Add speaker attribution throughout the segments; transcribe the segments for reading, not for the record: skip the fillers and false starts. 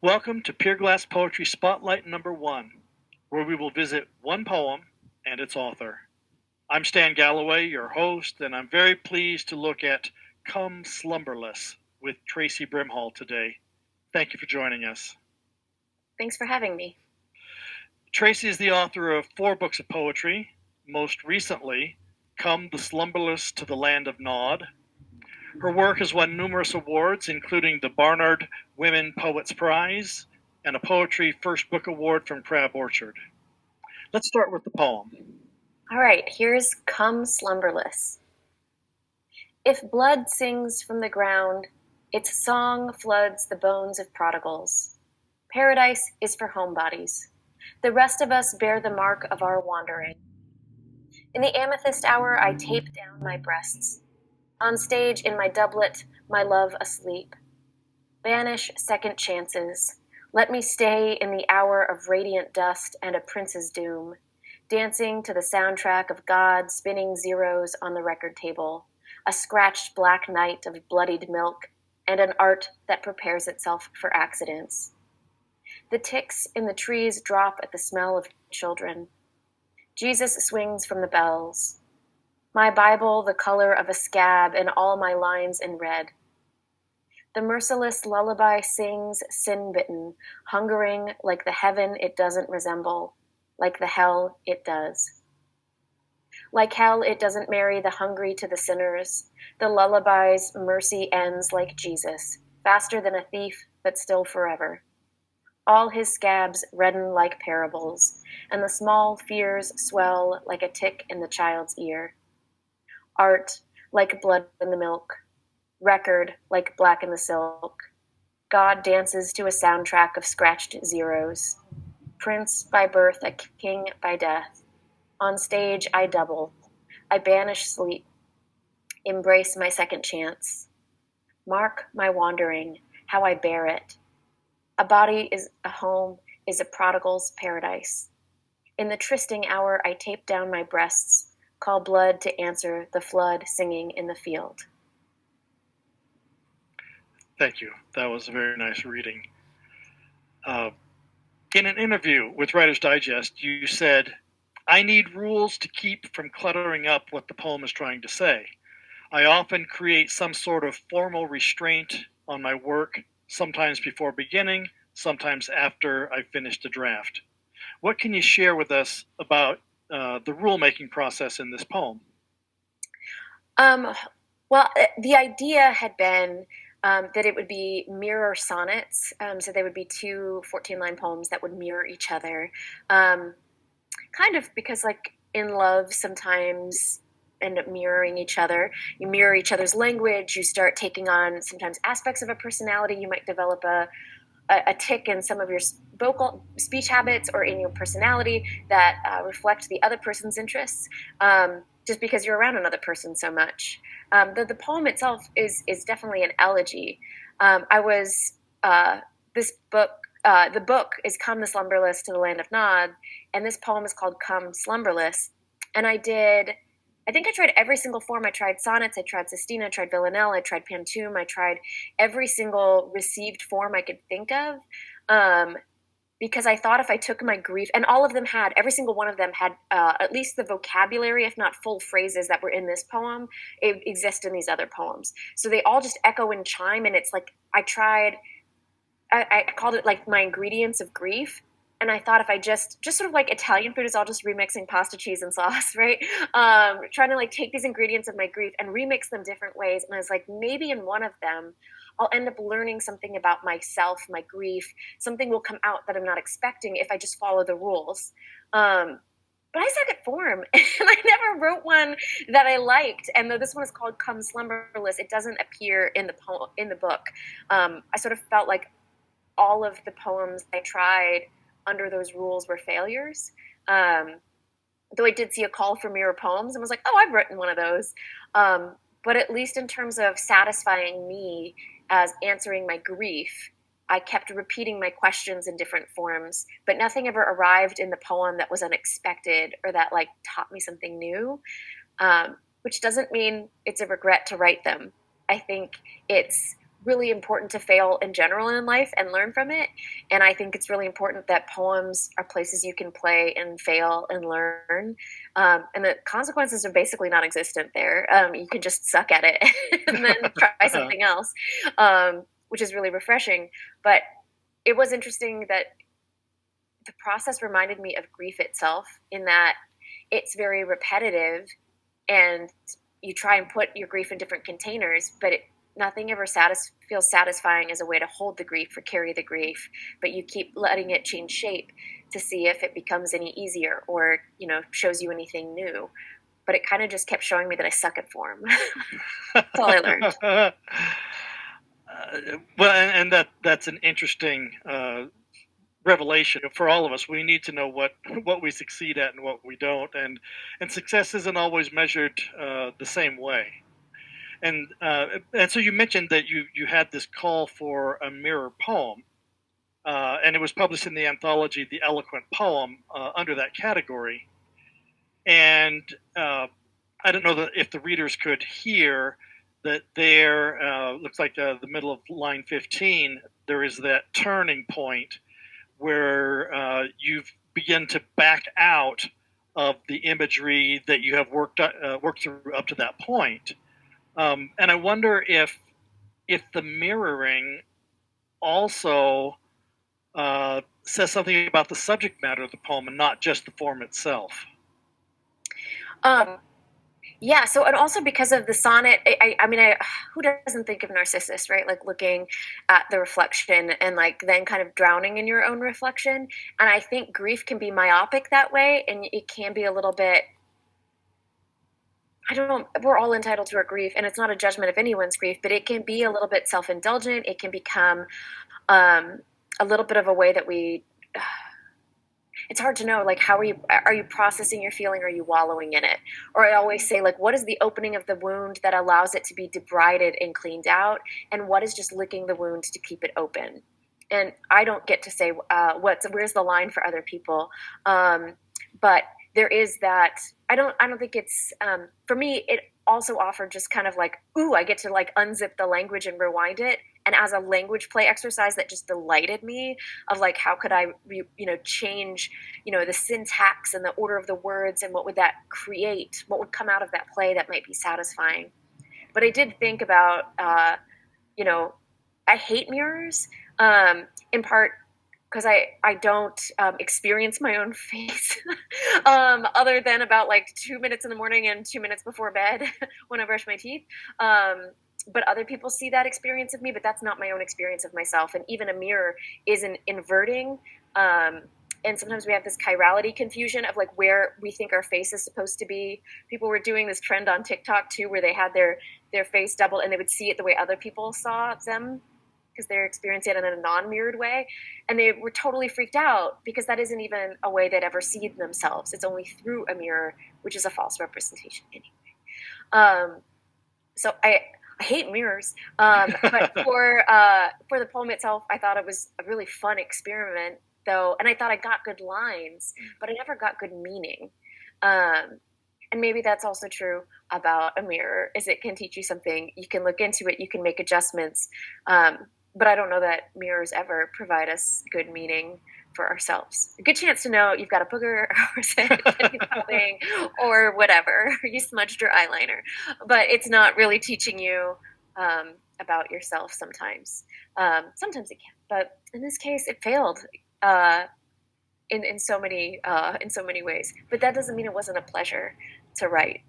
Speaker 1: Welcome to Pier-Glass Poetry Spotlight number 1, where we will visit one poem and its author. I'm Stan Galloway, your host, and I'm very pleased to look at Come Slumberless with Traci Brimhall today. Thank you for joining us.
Speaker 2: Thanks for having me.
Speaker 1: Traci is the author of 4 books of poetry, most recently, Come the Slumberless to the Land of Nod. Her work has won numerous awards, including the Barnard Women Poets Prize and a Poetry First Book Award from Crab Orchard. Let's start with the poem.
Speaker 2: All right, here's Come Slumberless. If blood sings from the ground, its song floods the bones of prodigals. Paradise is for homebodies. The rest of us bear the mark of our wandering. In the amethyst hour, I tape down my breasts. On stage in my doublet, my love asleep. Banish second chances. Let me stay in the hour of radiant dust and a prince's doom, dancing to the soundtrack of God spinning zeros on the record table, a scratched black night of bloodied milk, and an art that prepares itself for accidents. The ticks in the trees drop at the smell of children. Jesus swings from the bells. My Bible the color of a scab and all my lines in red. The merciless lullaby sings sin-bitten, hungering like the heaven it doesn't resemble, like the hell it does. Like hell it doesn't marry the hungry to the sinners. The lullaby's mercy ends like Jesus, faster than a thief, but still forever. All his scabs redden like parables, and the small fears swell like a tick in the child's ear. Art, like blood in the milk. Record, like black in the silk. God dances to a soundtrack of scratched zeros. Prince by birth, a king by death. On stage, I double. I banish sleep. Embrace my second chance. Mark my wandering, how I bear it. A body is a home, is a prodigal's paradise. In the trysting hour, I tape down my breasts, call blood to answer the flood singing in the field.
Speaker 1: Thank you. That was a very nice reading. In an interview with Writer's Digest, you said, I need rules to keep from cluttering up what the poem is trying to say. I often create some sort of formal restraint on my work, sometimes before beginning, sometimes after I've finished a draft. What can you share with us about the rulemaking process in this poem?
Speaker 2: Well, the idea had been that it would be mirror sonnets. So they would be 2 14-line poems that would mirror each other. Kind of because, like, in love, sometimes end up mirroring each other. You mirror each other's language. You start taking on sometimes aspects of a personality. You might develop a tick in some of your vocal speech habits or in your personality that reflect the other person's interests, just because you're around another person so much. The poem itself is definitely an elegy. This book, the book is Come the Slumberless to the Land of Nod, and this poem is called Come Slumberless. And I think I tried every single form. I tried sonnets, I tried sestina, I tried villanelle, I tried pantoum, I tried every single received form I could think of, because I thought if I took my grief, and every single one of them had at least the vocabulary, if not full phrases that were in this poem, exist in these other poems. So they all just echo and chime, and it's like I called it like my ingredients of grief. And I thought if I just sort of like Italian food is all just remixing pasta, cheese, and sauce, right? Trying to like take these ingredients of my grief and remix them different ways. And I was like, maybe in one of them, I'll end up learning something about myself, my grief. Something will come out that I'm not expecting if I just follow the rules. But I suck at form, and I never wrote one that I liked. And though this one is called Come Slumberless, it doesn't appear in the book. I sort of felt like all of the poems I tried under those rules were failures. Though I did see a call for mirror poems and was like, oh, I've written one of those. But at least in terms of satisfying me as answering my grief, I kept repeating my questions in different forms, but nothing ever arrived in the poem that was unexpected or that like taught me something new, which doesn't mean it's a regret to write them. I think it's really important to fail in general in life and learn from it. And I think it's really important that poems are places you can play and fail and learn. And the consequences are basically non existent there. You can just suck at it and then try something else, which is really refreshing. But it was interesting that the process reminded me of grief itself in that it's very repetitive and you try and put your grief in different containers, but nothing ever feels satisfying as a way to hold the grief or carry the grief, but you keep letting it change shape to see if it becomes any easier or, shows you anything new. But it kind of just kept showing me that I suck at form. That's all I learned.
Speaker 1: Well, and that's an interesting revelation for all of us. We need to know what we succeed at and what we don't, and success isn't always measured the same way. And so you mentioned that you had this call for a mirror poem, and it was published in the anthology The Eloquent Poem under that category. And I don't know that if the readers could hear that there looks like the middle of line 15, there is that turning point where you begin to back out of the imagery that you have worked through up to that point. And I wonder if the mirroring also says something about the subject matter of the poem and not just the form itself.
Speaker 2: Yeah. So, and also because of the sonnet, I mean, who doesn't think of Narcissus, right? Like looking at the reflection and like then kind of drowning in your own reflection. And I think grief can be myopic that way, and it can be a little bit. I don't know. We're all entitled to our grief, and it's not a judgment of anyone's grief, but it can be a little bit self-indulgent. It can become a little bit of a way that we. It's hard to know, like, how are you processing your feeling? Or are you wallowing in it? Or I always say, like, what is the opening of the wound that allows it to be debrided and cleaned out? And what is just licking the wound to keep it open? And I don't get to say where's the line for other people. But there is that, I don't think it's, for me, it also offered just kind of like, ooh, I get to like unzip the language and rewind it. And as a language play exercise that just delighted me of like, how could I, change, the syntax and the order of the words and what would that create? What would come out of that play that might be satisfying? But I did think about, I hate mirrors, in part because I don't experience my own face other than about like 2 minutes in the morning and 2 minutes before bed when I brush my teeth. But other people see that experience of me, but that's not my own experience of myself. And even a mirror is an inverting. And sometimes we have this chirality confusion of like where we think our face is supposed to be. People were doing this trend on TikTok too, where they had their face doubled and they would see it the way other people saw them because they're experiencing it in a non-mirrored way. And they were totally freaked out because that isn't even a way they'd ever see themselves. It's only through a mirror, which is a false representation anyway. So I hate mirrors, but for the poem itself, I thought it was a really fun experiment, though, and I thought I got good lines, but I never got good meaning. And maybe that's also true about a mirror, is it can teach you something. You can look into it, you can make adjustments, but I don't know that mirrors ever provide us good meaning for ourselves. A good chance to know you've got a booger or whatever. You smudged your eyeliner, but it's not really teaching you about yourself sometimes. Sometimes it can, but in this case, it failed in so many ways. But that doesn't mean it wasn't a pleasure to write.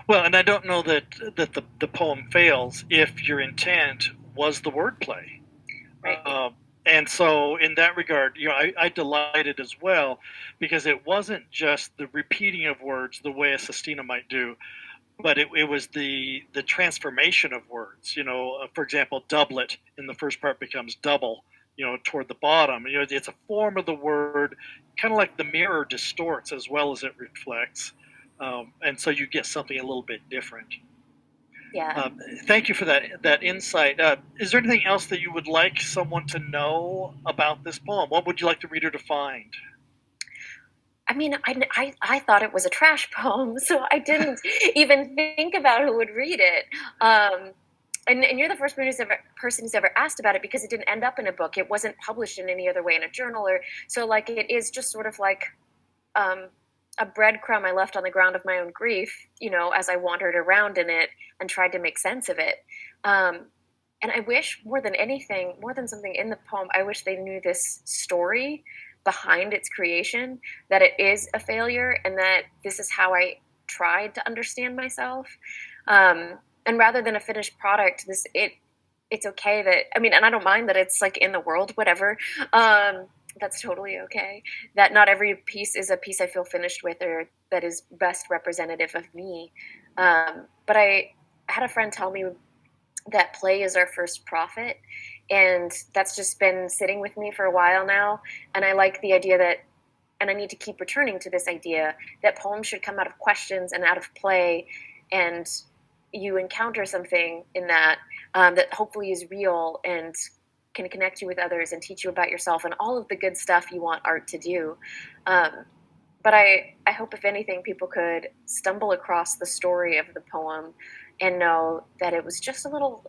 Speaker 1: Well, and I don't know that the poem fails if your intent was the wordplay.
Speaker 2: Right.
Speaker 1: And so in that regard, I delighted as well, because it wasn't just the repeating of words the way a sestina might do, but it was the transformation of words. For example, doublet in the first part becomes double, toward the bottom. It's a form of the word, kind of like the mirror distorts as well as it reflects. And so you get something a little bit different.
Speaker 2: Yeah.
Speaker 1: Thank you for that insight. Is there anything else that you would like someone to know about this poem? What would you like the reader to find?
Speaker 2: I mean, I thought it was a trash poem, so I didn't even think about who would read it. and you're the first person who's ever asked about it, because it didn't end up in a book. It wasn't published in any other way in a journal, or so like it is just sort of like um, a breadcrumb I left on the ground of my own grief, as I wandered around in it and tried to make sense of it. And I wish more than anything, more than something in the poem, I wish they knew this story behind its creation, that it is a failure and that this is how I tried to understand myself. And rather than a finished product, it's okay that, I mean, and I don't mind that it's like in the world, whatever. That's totally okay. That not every piece is a piece I feel finished with or that is best representative of me. But I had a friend tell me that play is our first prophet, and that's just been sitting with me for a while now. And I like the idea that, and I need to keep returning to this idea, that poems should come out of questions and out of play, and you encounter something in that that hopefully is real and can connect you with others and teach you about yourself and all of the good stuff you want art to do. But I hope, if anything, people could stumble across the story of the poem and know that it was just a little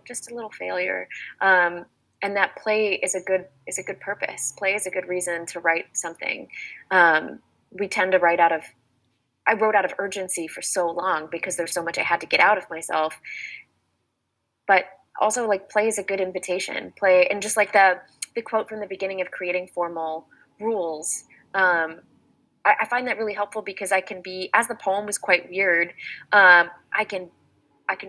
Speaker 2: failure, and that play is a good purpose. Play is a good reason to write something. We tend to write out of. I wrote out of urgency for so long because there's so much I had to get out of myself. But also, like, play is a good invitation. Play, and just like the quote from the beginning of creating formal rules. I find that really helpful because I can be, as the poem was quite weird, I can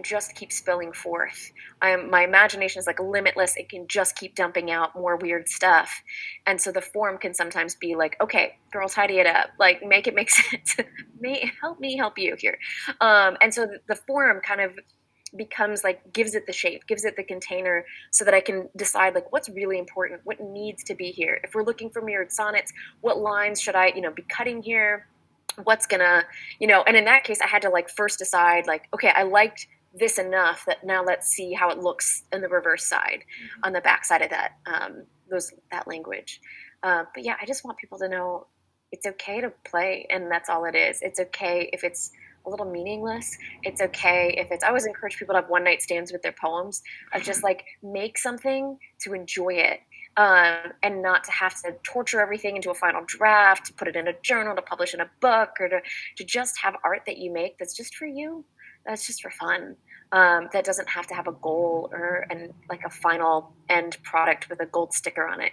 Speaker 2: just keep spilling forth. My imagination is like limitless. It can just keep dumping out more weird stuff. And so the form can sometimes be like, okay, girl, tidy it up. Like, make it make sense. Help me help you here. And so the form kind of becomes like, gives it the shape, gives it the container, so that I can decide like what's really important, what needs to be here. If we're looking for mirrored sonnets, what lines should I, be cutting here? What's gonna, and in that case I had to like first decide like, okay, I liked this enough that now let's see how it looks in the reverse side, on the back side of that, that language. But yeah, I just want people to know it's okay to play, and that's all it is. It's okay if it's a little meaningless. It's okay if it's, I always encourage people to have one night stands with their poems, of just like, make something to enjoy it, and not to have to torture everything into a final draft, to put it in a journal, to publish in a book, or to just have art that you make that's just for you, that's just for fun, that doesn't have to have a goal or like a final end product with a gold sticker on it.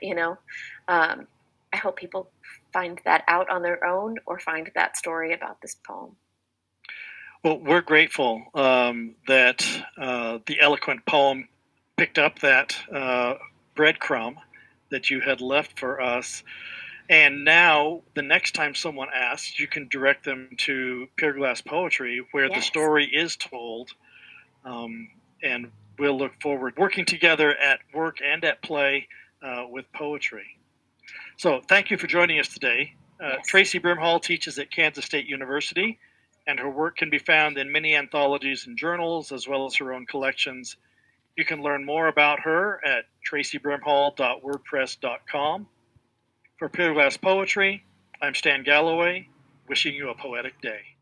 Speaker 2: I hope people find that out on their own, or find that story about this poem.
Speaker 1: Well, we're grateful that the eloquent poem picked up that breadcrumb that you had left for us. And now, the next time someone asks, you can direct them to Pier-Glass Poetry, where the story is told. And we'll look forward working together at work and at play with poetry. So thank you for joining us today. Traci Brimhall teaches at Kansas State University, and her work can be found in many anthologies and journals, as well as her own collections. You can learn more about her at tracibrimhall.wordpress.com. For Pier-Glass Poetry, I'm Stan Galloway, wishing you a poetic day.